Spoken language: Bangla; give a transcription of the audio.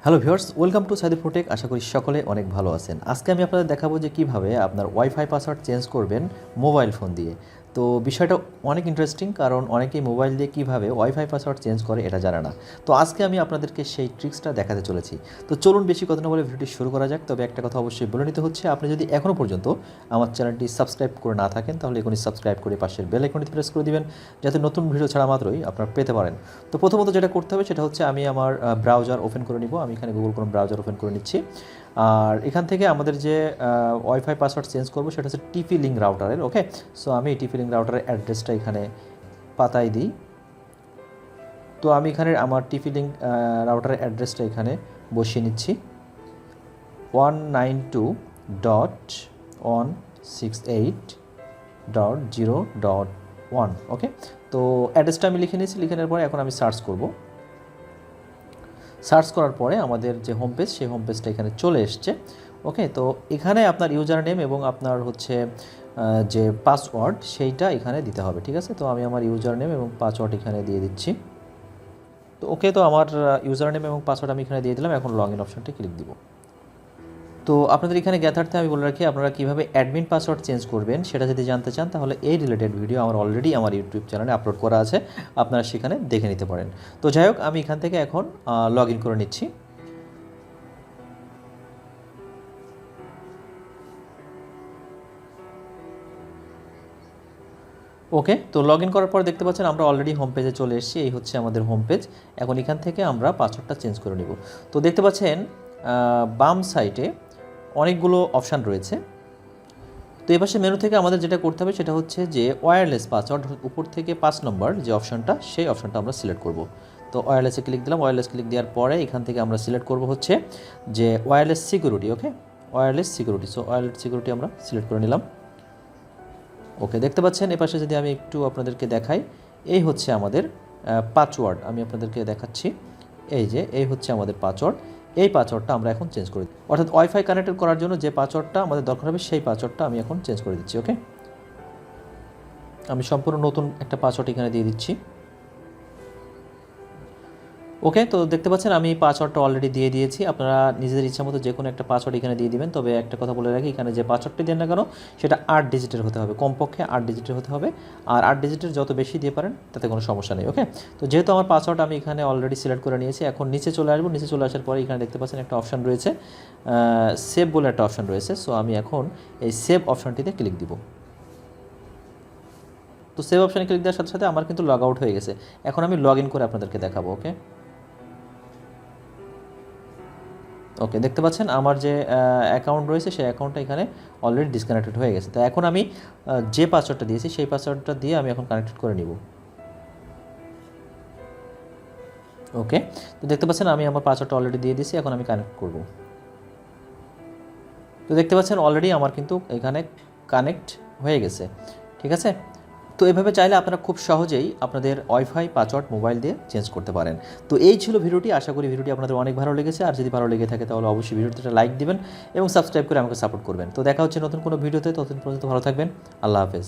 Hello viewers, welcome to Saidi Protech. আশা করি সকলে অনেক ভালো আছেন। আজকে আমি আপনাদের দেখাবো যে কিভাবে আপনার ওয়াইফাই পাসওয়ার্ড চেঞ্জ করবেন মোবাইল ফোন দিয়ে। তো বিষয়টা অনেক ইন্টারেস্টিং, কারণ অনেকেই মোবাইল দিয়ে কিভাবে ওয়াইফাই পাসওয়ার্ড চেঞ্জ করে এটা জানে না। তো আজকে আমি আপনাদেরকে সেই ট্রিক্সটা দেখাতে চলেছি। তো চলুন বেশি কথা না বলে ভিডিওটি শুরু করা যাক। তবে একটা কথা অবশ্যই বলে নিতে হচ্ছে, আপনি যদি এখনও পর্যন্ত আমার চ্যানেলটি সাবস্ক্রাইব করে না থাকেন তাহলে এখনই সাবস্ক্রাইব করে পাশের বেল আইকনটি প্রেস করে দিবেন, যাতে নতুন ভিডিও ছাড়া মাত্রই আপনারা পেতে পারেন। তো প্রথমত যেটা করতে হবে সেটা হচ্ছে আমি আমার ব্রাউজার ওপেন করে নিব। আমি এখানে গুগল ক্রোম ব্রাউজার ওপেন করে নিচ্ছি। আর এখান থেকে আমাদের যে ওয়াইফাই পাসওয়ার্ড চেঞ্জ করবো সেটা হচ্ছে TP-Link রাউটারের। ওকে, সো আমি TP-Link রাউটারের অ্যাড্রেসটা এখানে পাতায় দিই। তো আমি এখানে আমার TP-Link রাউটারের অ্যাড্রেসটা এখানে বসিয়ে নিচ্ছি 192.168.0.1। ওকে, তো অ্যাড্রেসটা আমি লিখে নিয়েছি। লিখে নেওয়ার পরে এখন আমি সার্চ করব। সার্চ করার পরে আমাদের যে হোম পেজ, সেই হোম পেজটা এখানে চলে এসছে। ওকে, তো এখানে আপনার ইউজার নেম এবং আপনার হচ্ছে যে পাসওয়ার্ড সেইটা এখানে দিতে হবে। ঠিক আছে, তো আমি আমার ইউজার নেম এবং পাসওয়ার্ড এখানে দিয়ে দিচ্ছি। তো ওকে, তো আমার ইউজার নেম এবং পাসওয়ার্ড আমি এখানে দিয়ে দিলাম। এখন লগ ইন অপশনটি ক্লিক দিব। তো আপনাদের এখানে জ্ঞাতার্থে আমি বলে রাখি, আপনারা কীভাবে অ্যাডমিন পাসওয়ার্ড চেঞ্জ করবেন সেটা যদি জানতে চান তাহলে এই রিলেটেড ভিডিও আমার অলরেডি আমার ইউটিউব চ্যানেলে আপলোড করা আছে, আপনারা সেখানে দেখে নিতে পারেন। তো যাই হোক, আমি এখান থেকে এখন লগ ইন করে নিচ্ছি। ওকে, তো লগ ইন করার পর দেখতে পাচ্ছেন আমরা অলরেডি হোম পেজে চলে এসেছি। এই হচ্ছে আমাদের হোম পেজ। এখন এখান থেকে আমরা পাসওয়ার্ডটা চেঞ্জ করে নিব। তো দেখতে পাচ্ছেন বাম সাইডে অনেকগুলো অপশান রয়েছে। তো এই পাশে মেনু থেকে আমাদের যেটা করতে হবে সেটা হচ্ছে যে ওয়্যারলেস পাসওয়ার্ড, উপর থেকে 5 নম্বর যে অপশানটা, সেই অপশানটা আমরা সিলেক্ট করব। তো ওয়্যারলেসে ক্লিক দিলাম। ওয়্যারলেস ক্লিক দেওয়ার পরে এখান থেকে আমরা সিলেক্ট করব হচ্ছে যে wireless security. Okay, wireless security. So wireless security আমরা সিলেক্ট করে নিলাম। ওকে, দেখতে পাচ্ছেন এপাশে যদি আমি একটু আপনাদেরকে দেখাই, এই হচ্ছে আমাদের পাসওয়ার্ড। আমি আপনাদেরকে দেখাচ্ছি। এই হচ্ছে আমাদের পাসওয়ার্ড। এই পাসওয়ার্ডটা আমরা এখন চেঞ্জ করে দিই, অর্থাৎ ওয়াইফাই কানেক্টেড করার জন্য যে পাসওয়ার্ডটা আমাদের দরকার হবে সেই পাসওয়ার্ডটা আমি এখন চেঞ্জ করে দিচ্ছি। ওকে, আমি সম্পূর্ণ নতুন একটা পাসওয়ার্ড এখানে দিয়ে দিচ্ছি। ওকে, তো দেখতে পাচ্ছেন আমি পাসওয়ার্ডটা অলরেডি দিয়ে দিয়েছি। আপনারা নিজেদের ইচ্ছা মতো যে কোনো একটা পাসওয়ার্ড এখানে দিয়ে দিবেন। তবে একটা কথা বলে রাখি, এখানে যে পাসওয়ার্ডটি দেন না কেন সেটা 8 ডিজিটের হতে হবে, কমপক্ষে 8 ডিজিটের হতে হবে। আর 8 ডিজিটের যত বেশি দিয়ে পারেন তাতে কোনো সমস্যা নেই। ওকে, তো যেহেতু আমার পাসওয়ার্ড আমি এখানে অলরেডি সিলেক্ট করে নিয়েছি, এখন নিচে চলে আসবো। নিচে চলে আসার পরে এখানে দেখতে পাচ্ছেন একটা অপশান রয়েছে, সেভ বলে একটা অপশান রয়েছে। সো আমি এখন এই সেভ অপশানটিতে ক্লিক দিব। তো সেভ অপশানে ক্লিক দেওয়ার সাথে সাথে আমার কিন্তু লগ আউট হয়ে গেছে। এখন আমি লগ ইন করে আপনাদেরকে দেখাবো। ওকে, ওকে, দেখতে পাচ্ছেন আমার যে অ্যাকাউন্ট রয়েছে সেই অ্যাকাউন্টটা এখানে অলরেডি ডিসকানেক্টেড হয়ে গেছে। তো এখন আমি যে পাসওয়ার্ডটা দিয়েছি সেই পাসওয়ার্ডটা দিয়ে আমি এখন কানেক্টেড করে নিব। ওকে, তো দেখতে পাচ্ছেন আমি আমার পাসওয়ার্ডটা অলরেডি দিয়ে দিয়েছি। এখন আমি কানেক্ট করব। তো দেখতে পাচ্ছেন অলরেডি আমার কিন্তু এখানে কানেক্ট হয়ে গেছে। ঠিক আছে, তো এভাবে চাইলে আপনারা খুব সহজেই আপনাদের ওয়াইফাই পাসওয়ার্ড মোবাইল দিয়ে চেঞ্জ করতে পারেন। তো এই ছিল ভিডিওটি। আশা করি ভিডিওটি আপনাদের অনেক ভালো লেগেছে। আর যদি ভালো লেগে থাকে তাহলে অবশ্যই ভিডিওতে একটা লাইক দিবেন এবং সাবস্ক্রাইব করে আমাকে সাপোর্ট করবেন। তো দেখা হচ্ছে নতুন কোনো ভিডিওতে। ততদিন পর্যন্ত ভালো থাকবেন। আল্লাহ হাফেজ।